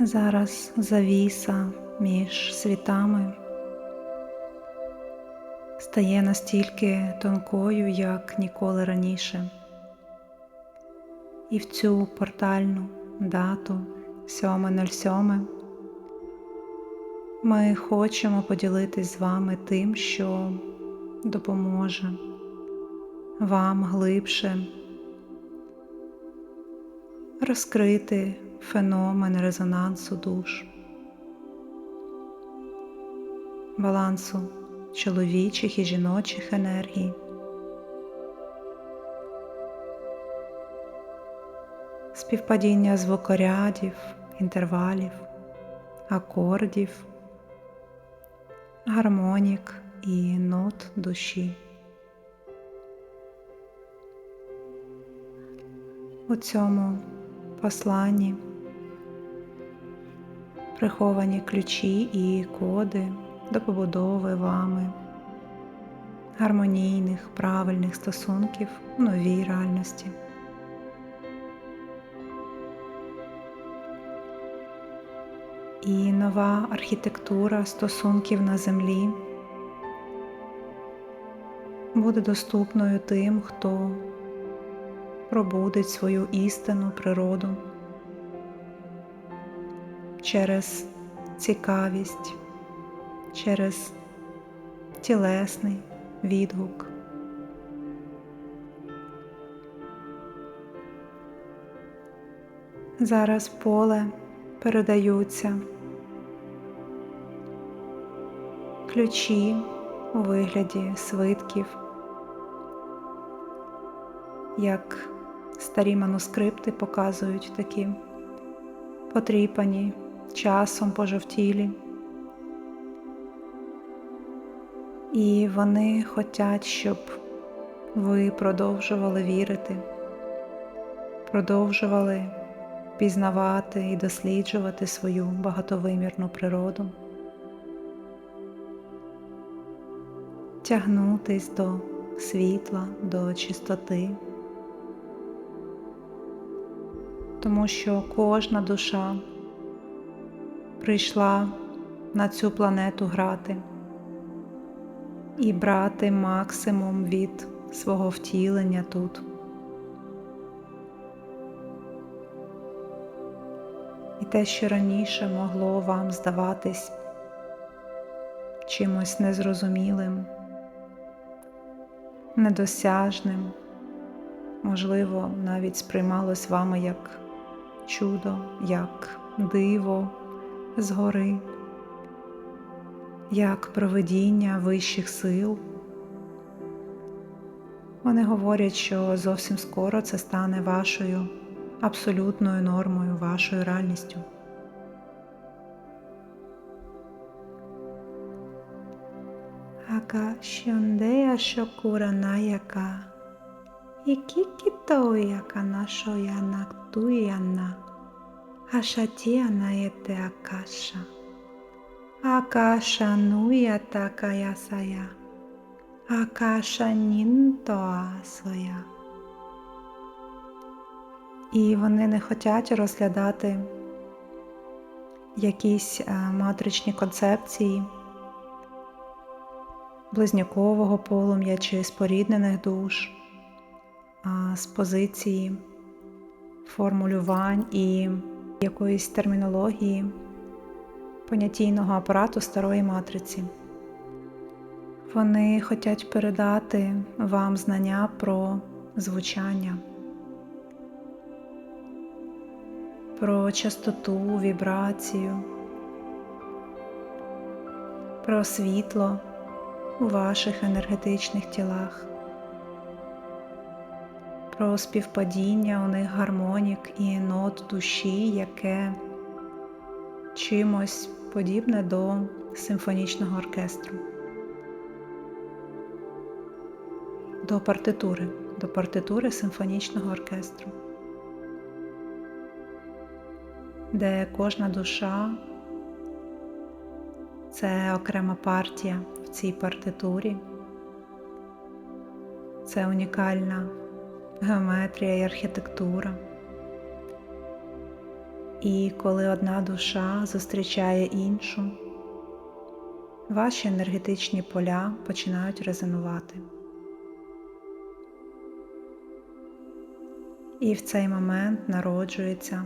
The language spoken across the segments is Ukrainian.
Зараз завіса між світами стає настільки тонкою, як ніколи раніше. І в цю портальну дату 7.07 ми хочемо поділитись з вами тим, що допоможе вам глибше розкрити феномен резонансу душ, балансу чоловічих і жіночих енергій, співпадіння звукорядів, інтервалів, акордів, гармонік і нот душі. У цьому посланні приховані ключі і коди до побудови вами гармонійних, правильних стосунків в новій реальності. І нова архітектура стосунків на землі буде доступною тим, хто пробудить свою істинну природу через цікавість, через тілесний відгук. Зараз в поле передаються ключі у вигляді свитків, як старі манускрипти показують такі потріпані, часом пожовтілі. І вони хочуть, щоб ви продовжували вірити, продовжували пізнавати і досліджувати свою багатовимірну природу, тягнутись до світла, до чистоти. Тому що кожна душа прийшла на цю планету грати і брати максимум від свого втілення тут. І те, що раніше могло вам здаватись чимось незрозумілим, недосяжним, можливо, навіть сприймалось вами як чудо, як диво згори, як провидіння вищих сил. Вони говорять, що зовсім скоро це стане вашою абсолютною нормою, вашою реальністю. Ака шьондея шокура наяка, ікікітоя канашоя нактуяна, ашатія наєте акаша, акаша нуя такая сая, акаша нінтоа своя. І вони не хочуть розглядати якісь матричні концепції близнюкового полум'я чи споріднених душ, з позиції формулювань і якоїсь термінології понятійного апарату старої матриці. Вони хочуть передати вам знання про звучання, про частоту, вібрацію, про світло у ваших енергетичних тілах, про співпадіння у них гармонік і нот душі, яке чимось подібне до симфонічного оркестру, до партитури симфонічного оркестру, де кожна душа – це окрема партія в цій партитурі, це унікальна геометрія і архітектура. І коли одна душа зустрічає іншу, ваші енергетичні поля починають резонувати. І в цей момент народжується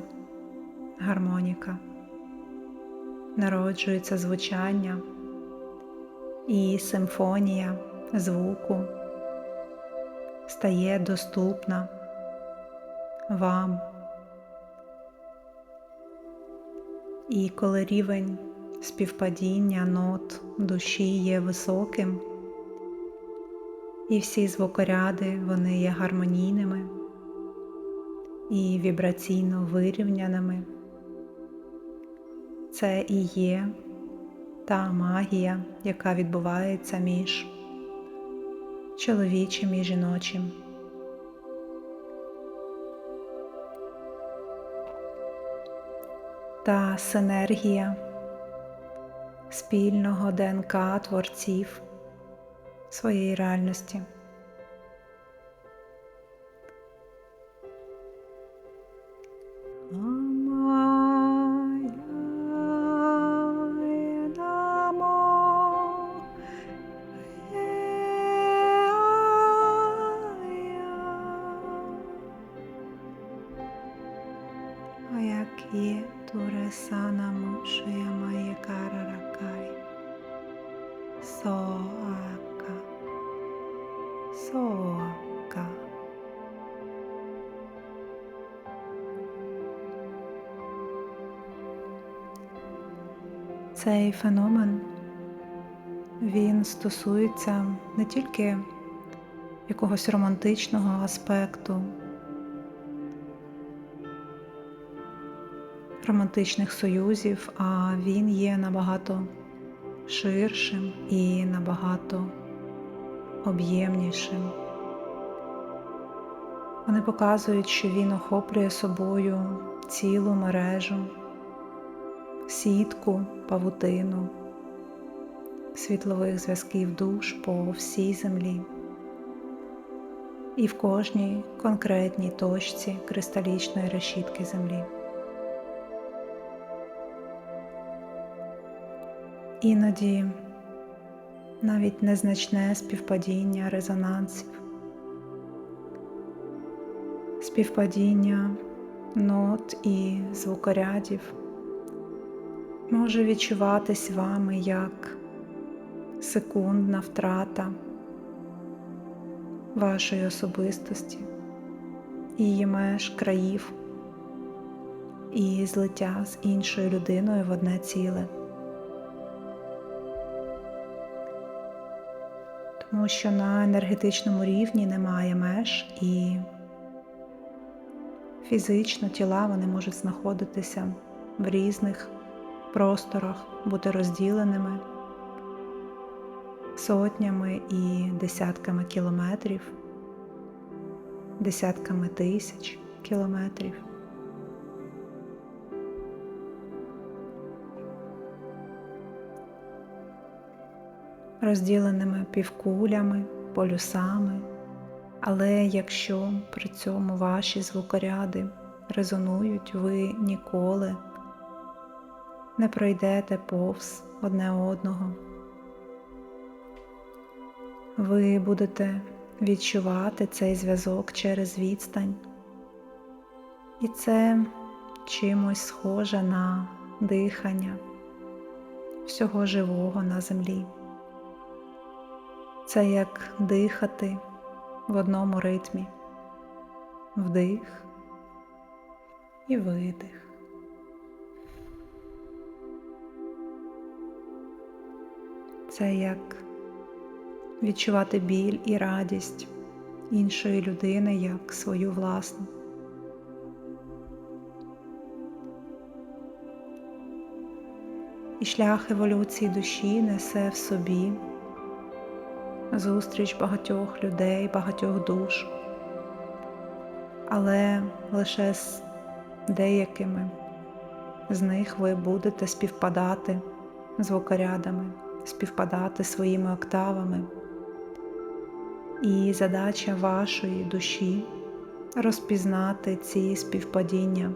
гармоніка, народжується звучання і симфонія звуку стає доступна вам. І коли рівень співпадіння нот душі є високим, і всі звукоряди, вони є гармонійними і вібраційно вирівняними, це і є та магія, яка відбувається між чоловічим і жіночим. Та синергія спільного ДНК творців своєї реальності. Turesana Mushaya Maya Kararakai Soaka Soaka. Цей феномен, він стосується не тільки якогось романтичного аспекту, романтичних союзів, а він є набагато ширшим і набагато об'ємнішим. Вони показують, що він охоплює собою цілу мережу, сітку, павутину світлових зв'язків душ по всій землі і в кожній конкретній точці кристалічної решітки землі. Іноді навіть незначне співпадіння резонансів, співпадіння нот і звукорядів може відчуватись вами як секундна втрата вашої особистості, її меж, країв і злиття з іншою людиною в одне ціле. Тому що на енергетичному рівні немає меж і фізично тіла вони можуть знаходитися в різних просторах, бути розділеними сотнями і десятками кілометрів, десятками тисяч кілометрів. Розділеними півкулями, полюсами, але якщо при цьому ваші звукоряди резонують, ви ніколи не пройдете повз одне одного. Ви будете відчувати цей зв'язок через відстань. І це чимось схоже на дихання всього живого на землі. Це як дихати в одному ритмі. Вдих і видих. Це як відчувати біль і радість іншої людини як свою власну. І шлях еволюції душі несе в собі зустріч багатьох людей, багатьох душ, але лише з деякими з них ви будете співпадати звукорядами, співпадати своїми октавами. І задача вашої душі розпізнати ці співпадіння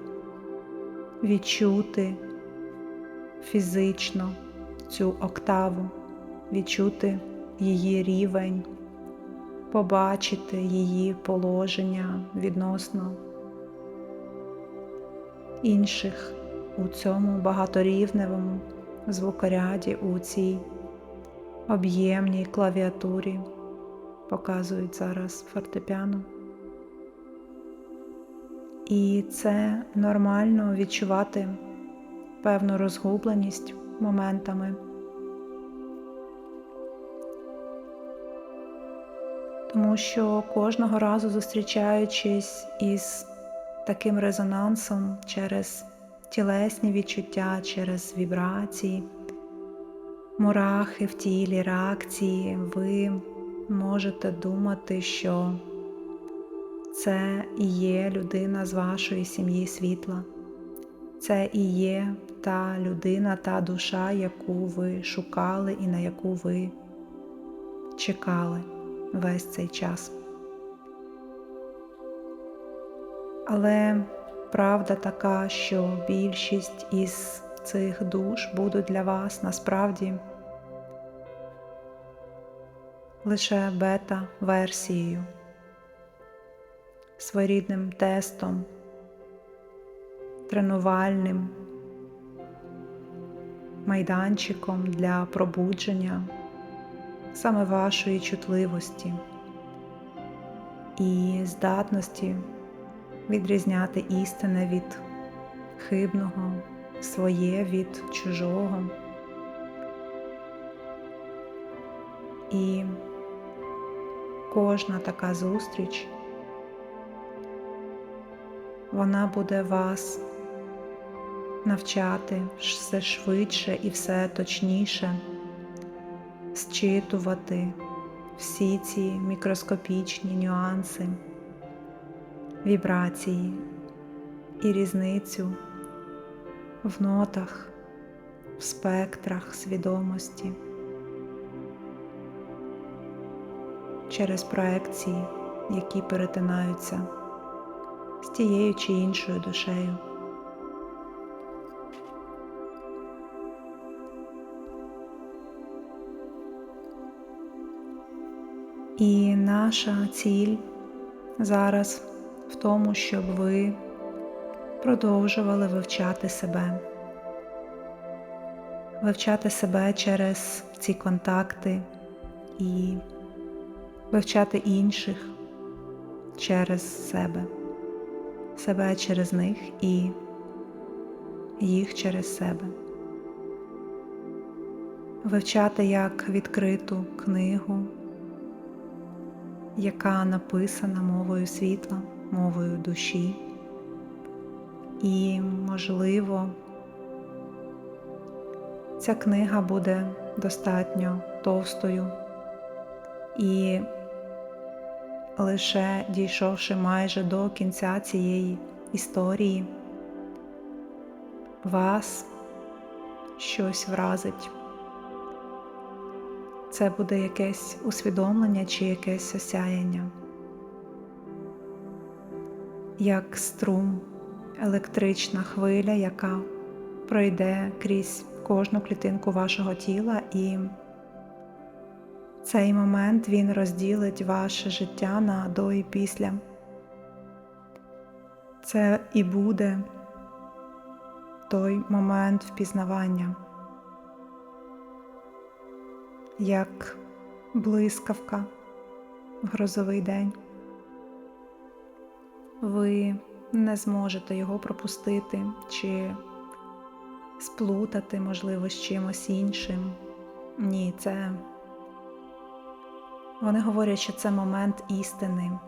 відчути фізично цю октаву, відчути її рівень, побачити її положення відносно інших у цьому багаторівневому звукоряді, у цій об'ємній клавіатурі, показують зараз фортепіано. І це нормально відчувати певну розгубленість моментами. Тому що кожного разу, зустрічаючись із таким резонансом через тілесні відчуття, через вібрації, мурахи в тілі, реакції, ви можете думати, що це і є людина з вашої сім'ї світла. Це і є та людина, та душа, яку ви шукали і на яку ви чекали весь цей час. Але правда така, що більшість із цих душ будуть для вас насправді лише бета-версією, своєрідним тестом, тренувальним майданчиком для пробудження саме вашої чутливості і здатності відрізняти істинне від хибного, своє від чужого. І кожна така зустріч, вона буде вас навчати все швидше і все точніше зчитувати всі ці мікроскопічні нюанси, вібрації і різницю в нотах, в спектрах свідомості через проекції, які перетинаються з тією чи іншою душею. І наша ціль зараз в тому, щоб ви продовжували вивчати себе. Вивчати себе через ці контакти і вивчати інших через себе. Себе через них і їх через себе. Вивчати як відкриту книгу, яка написана мовою світла, мовою душі. І, можливо, ця книга буде достатньо товстою, і лише дійшовши майже до кінця цієї історії, вас щось вразить. Це буде якесь усвідомлення чи якесь осяяння. Як струм, електрична хвиля, яка пройде крізь кожну клітинку вашого тіла, і цей момент він розділить ваше життя на до і після. Це і буде той момент впізнавання, як блискавка в грозовий день. Ви не зможете його пропустити чи сплутати, можливо, з чимось іншим. Ні, це... Вони говорять, що це момент істини,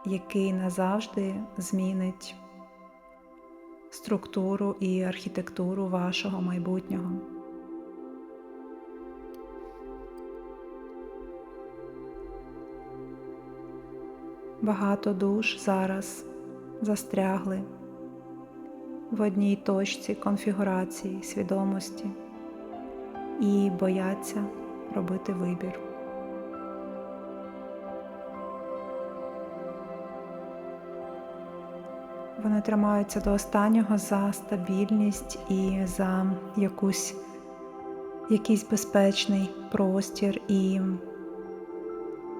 який назавжди змінить структуру і архітектуру вашого майбутнього. Багато душ зараз застрягли в одній точці конфігурації свідомості і бояться робити вибір. Вони тримаються до останнього за стабільність і за якийсь безпечний простір, і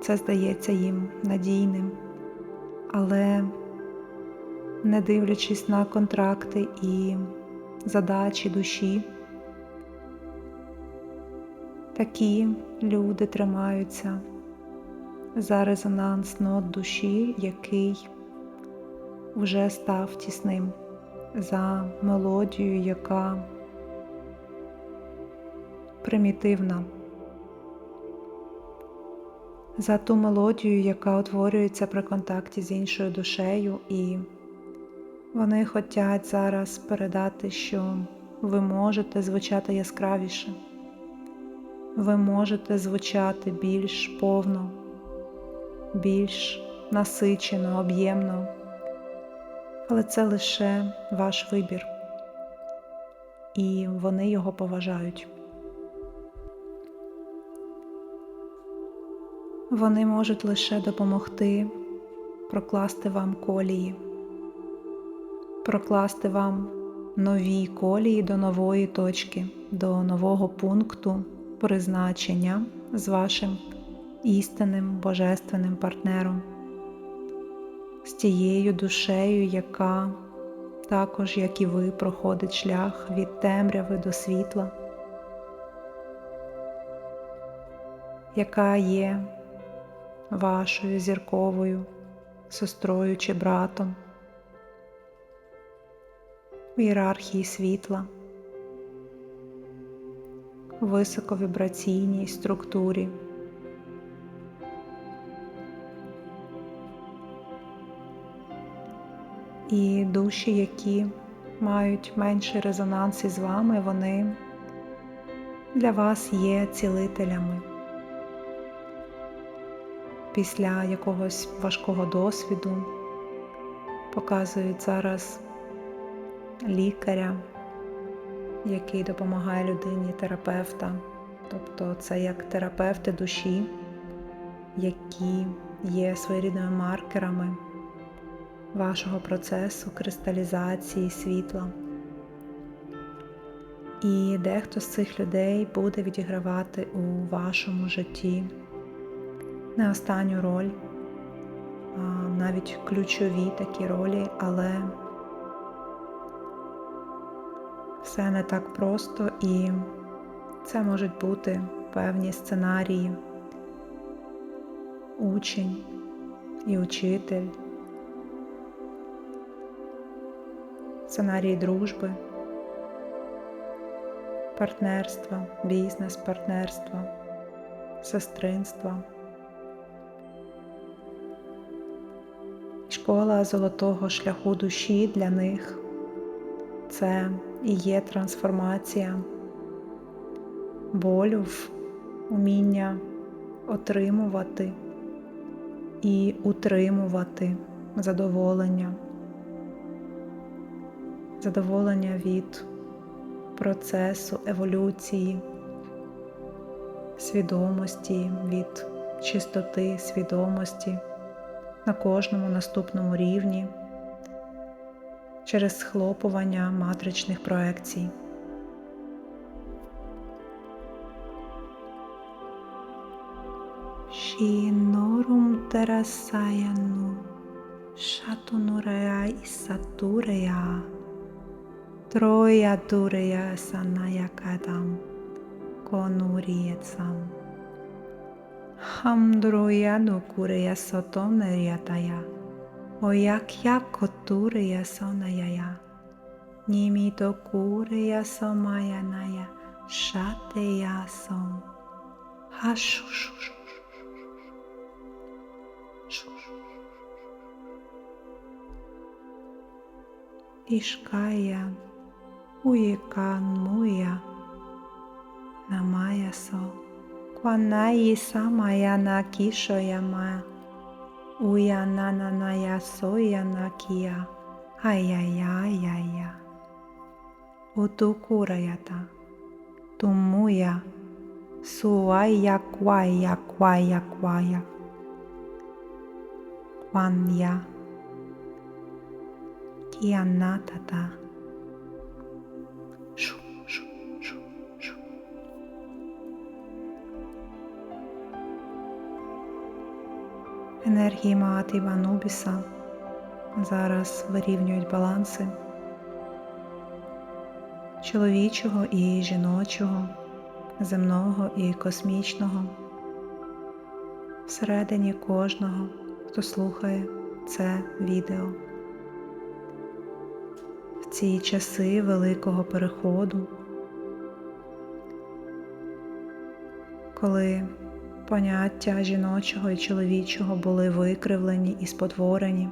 це здається їм надійним. Але не дивлячись на контракти і задачі душі, такі люди тримаються за резонанс нот душі, який вже став тісним, за мелодію, яка примітивна, за ту мелодію, яка утворюється при контакті з іншою душею, і вони хочуть зараз передати, що ви можете звучати яскравіше, ви можете звучати більш повно, більш насичено, об'ємно, але це лише ваш вибір, і вони його поважають. Вони можуть лише допомогти прокласти вам колії, прокласти вам нові колії до нової точки, до нового пункту призначення з вашим істинним божественним партнером, з тією душею, яка також, як і ви, проходить шлях від темряви до світла, яка є вашою зірковою сестрою чи братом в ієрархії світла, в високовібраційній структурі. І душі, які мають менший резонанс із вами, вони для вас є цілителями. Після якогось важкого досвіду показують зараз лікаря, який допомагає людині, терапевта. Тобто це як терапевти душі, які є своєрідними маркерами вашого процесу кристалізації світла. І дехто з цих людей буде відігравати у вашому житті не останню роль, а навіть ключові такі ролі, але все не так просто, і це можуть бути певні сценарії. Учень і учитель, сценарії дружби, партнерства, бізнес-партнерства, сестринства. Школа золотого шляху душі для них – це і є трансформація болю в уміння отримувати і утримувати задоволення. Задоволення від процесу еволюції свідомості, від чистоти свідомості на кожному наступному рівні через схлопування матричних проекцій. Шіноrum терасаяну шатунурея ісатурея троя дурея санаякадам конурієцам хамдруяну курея сотонерятая оякя котурея сонаяя німіто курея сомаяная шатея сом хашушуш. Ішкая уєкан муя намаясо кванаї самая на кішояма уя нананая соя на кія ай-яй-яй-яй-я утукураята тумуя суая квая квая квая кван'я Кіанатата. Шу, шу, шу, шу. Енергії Маат і Анубіса зараз вирівнюють баланси чоловічого і жіночого, земного і космічного всередині кожного, хто слухає це відео. В ці часи великого переходу, коли поняття жіночого і чоловічого були викривлені і спотворені,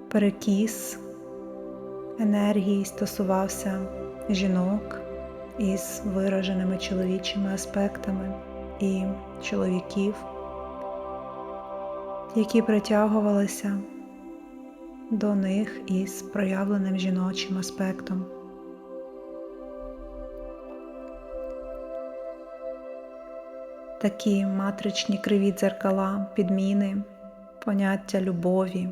перекіс енергії стосувався жінок із вираженими чоловічими аспектами і чоловіків, які притягувалися до них із проявленим жіночим аспектом. Такі матричні криві дзеркала, підміни, поняття любові,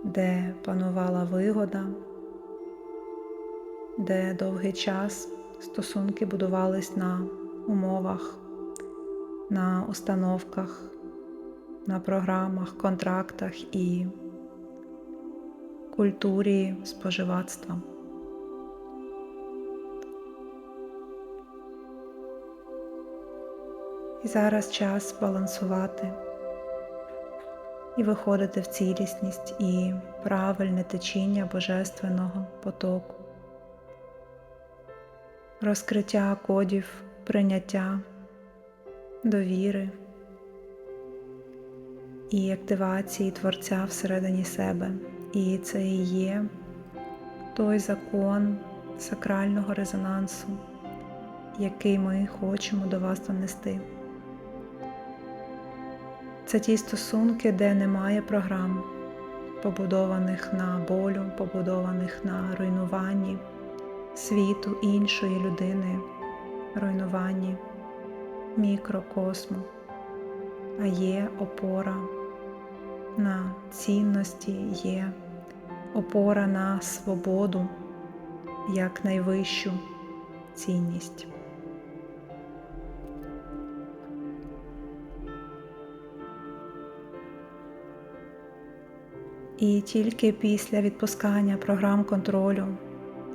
де панувала вигода, де довгий час стосунки будувались на умовах, на установках, на програмах, контрактах і культурі споживацтва. І зараз час балансувати і виходити в цілісність і правильне течіння Божественного потоку. Розкриття кодів прийняття, довіри і активації Творця всередині себе. І це і є той закон сакрального резонансу, який ми хочемо до вас донести. Це ті стосунки, де немає програм, побудованих на болю, побудованих на руйнуванні світу іншої людини, руйнуванні мікрокосму, а є опора на цінності, є опора на свободу як найвищу цінність. І тільки після відпускання програм контролю,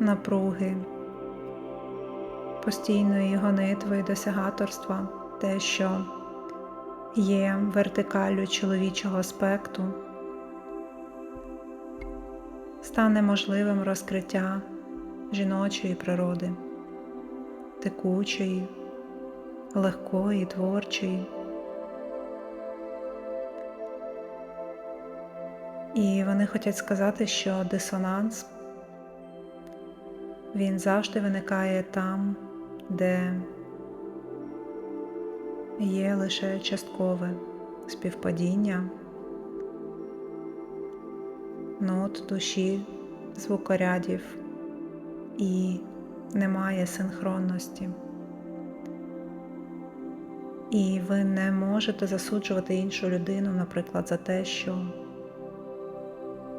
напруги, постійної гонитви і досягаторства, те, що є вертикаллю чоловічого аспекту, стане можливим розкриття жіночої природи, текучої, легкої, творчої. І вони хочуть сказати, що дисонанс, він завжди виникає там, де є лише часткове співпадіння нот душі, звукорядів і немає синхронності. І ви не можете засуджувати іншу людину, наприклад, за те, що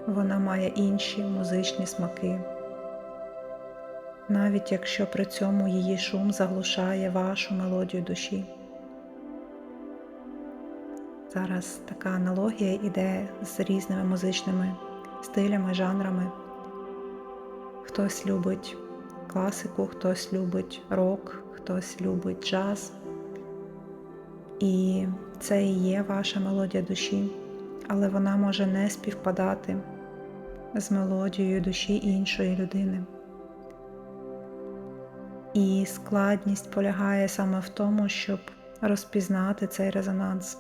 вона має інші музичні смаки, навіть якщо при цьому її шум заглушає вашу мелодію душі. Зараз така аналогія іде з різними музичними стилями, жанрами. Хтось любить класику, хтось любить рок, хтось любить джаз. І це і є ваша мелодія душі, але вона може не співпадати з мелодією душі іншої людини. І складність полягає саме в тому, щоб розпізнати цей резонанс.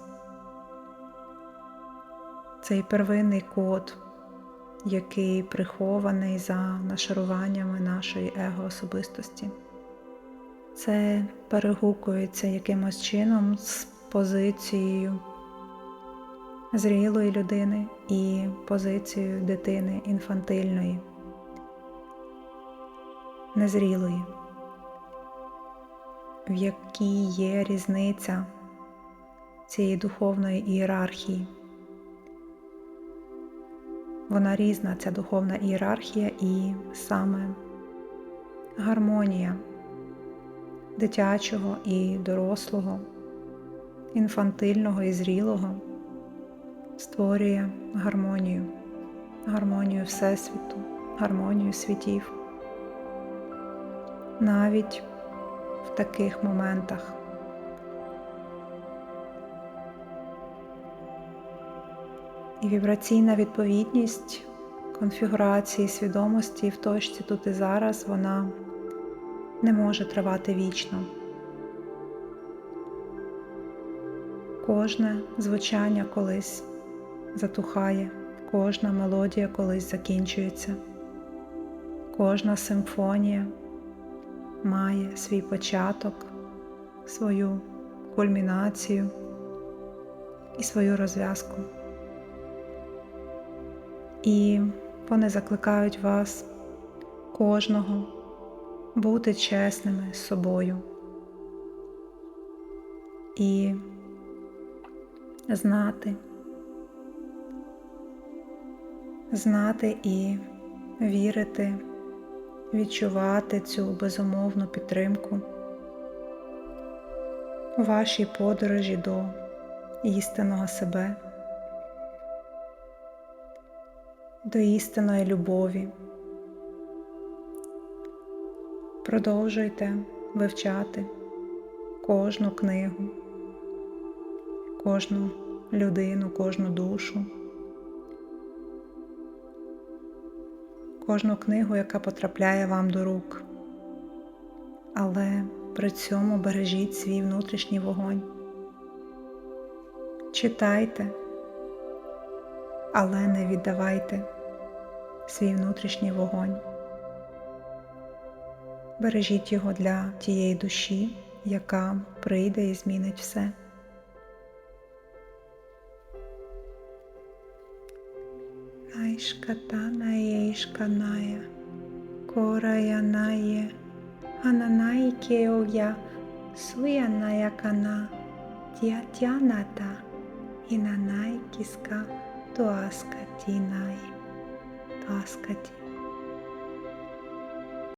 Цей первинний код, який прихований за нашаруваннями нашої его-особистості. Це перегукується якимось чином з позицією зрілої людини і позицією дитини інфантильної, незрілої, в якій є різниця цієї духовної ієрархії вона різна, ця духовна ієрархія, і саме гармонія дитячого і дорослого, інфантильного і зрілого створює гармонію, гармонію Всесвіту, гармонію світів. Навіть в таких моментах. І вібраційна відповідність конфігурації свідомості в точці тут і зараз, вона не може тривати вічно. Кожне звучання колись затухає, кожна мелодія колись закінчується, кожна симфонія має свій початок, свою кульмінацію і свою розв'язку. І вони закликають вас, кожного, бути чесними з собою і знати і вірити, відчувати цю безумовну підтримку у вашій подорожі до істинного себе, до істинної любові. Продовжуйте вивчати кожну книгу, кожну людину, кожну душу, кожну книгу, яка потрапляє вам до рук. Але при цьому бережіть свій внутрішній вогонь. Читайте, але не віддавайте свій внутрішній вогонь. Бережіть його для тієї душі, яка прийде і змінить все. Найшкатана ішканая, кораянає, ананайкеов'я, суяная-кана, тятяната, інанайкіска, туаскатінай, паскаті.